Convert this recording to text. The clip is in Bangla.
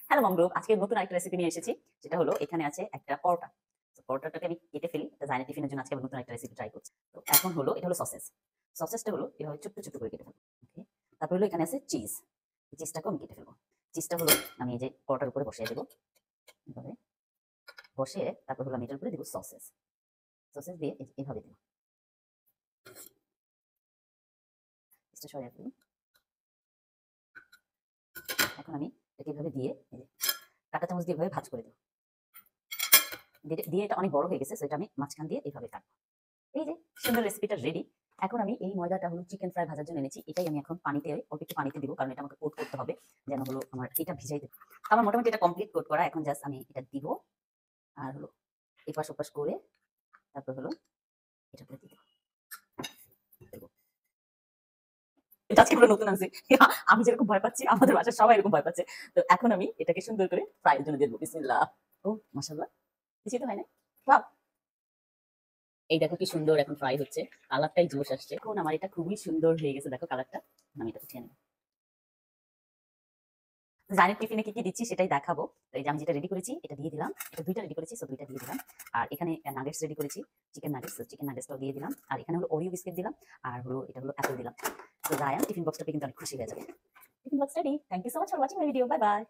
হ্যালো মম গ্রুপ, আজকে নতুন আরেকটা রেসিপি নিয়ে এসেছি। যেটা হলো এখানে আছে একটা পরোটা। তো পরোটাটাকে আমি কেটে ফেলি। এটা জায়না টিফিনের জন্য আজকে আবার নতুন একটা রেসিপি ট্রাই করছি। তো এখন হলো এটা হলো সসেজ। সসেজটা হলো এভাবে ছোট্ট, ছোট্ট করে কেটে ফেলবো। ওকে। তারপর হলো এখানে আছে চিজ। এই চিজটাকেও আমি কেটে ফেলবো। চিজটা হলো আমি এই যে পরোটার উপরে বসিয়ে দেবো। এভাবে বসিয়ে তারপর হলো আমি এটার উপরে দেবো সসেজ। সসেজ দিয়ে এভাবে দেবো। চিজটা সরিয়ে ফেলি। এখন আমি এটাকে এভাবে দিয়ে এই যে কাঁটা চামচ দিয়ে এভাবে ভাঁজ করে দেবো। দিয়ে এটা অনেক বড় হয়ে গেছে, সো এটা আমি মাঝখান দিয়ে এইভাবে কাটবো। এই যে সুন্দর রেসিপিটা রেডি। এখন আমি এই ময়দাটা হলো চিকেন ফ্রাই ভাজার জন্য এনেছি। এটাই আমি এখন পানিতে অল্প একটু পানিতে দিব, কারণ এটা আমাকে কোট করতে হবে, যেন হলো আমার এটা ভিজাই দেব। আমার মোটামুটি এটা কমপ্লিট কোট করা। এখন জাস্ট আমি এটা দিব আর হলো এপাশ ওপাশ করে তারপর হলো এটা করে দিয়ে দেব। এটা আজকে পুরো নতুন আনছি। আমি যেরকম ভয় পাচ্ছি আমাদের বাসার সবাই এরকম ভয় পাচ্ছে। তো এখন আমি এটাকে সুন্দর করে ফ্রাই এর জন্য দিয়ে দেবো। বিসমিল্লাহ। ও মাশাআল্লাহ, কিছুই তো হয় না। ওয়াও, এই দেখো কি সুন্দর এখন ফ্রাই হচ্ছে, কালারটাই জোশ আসছে। এখন আমার এটা খুবই সুন্দর হয়ে গেছে, দেখো কালারটা। আমি এটা উঠিয়ে নেব। জানির টিফিনে কি কি দিচ্ছি সেটাই দেখাবো। তো এই যে আমি যেটা রেডি করেছি এটা দিয়ে দিলাম। এটা দুইটা রেডি করেছি, সো দুইটা দিয়ে দিলাম। আর এখানে নাগেটস রেডি করেছি, চিকেন নাগেটস, চিকেন নাগেটসটাও দিয়ে দিলাম। আর এখানে হলো ওরিও বিস্কিট দিলাম। আর হলো এটা হলো অ্যাপেল দিলাম। তো জায়ান টিফিন বক্সটা কিন্তু অনেক খুশি হয়ে যাবে। Tiffin box ready. Thank you so much for watching my video. Bye by.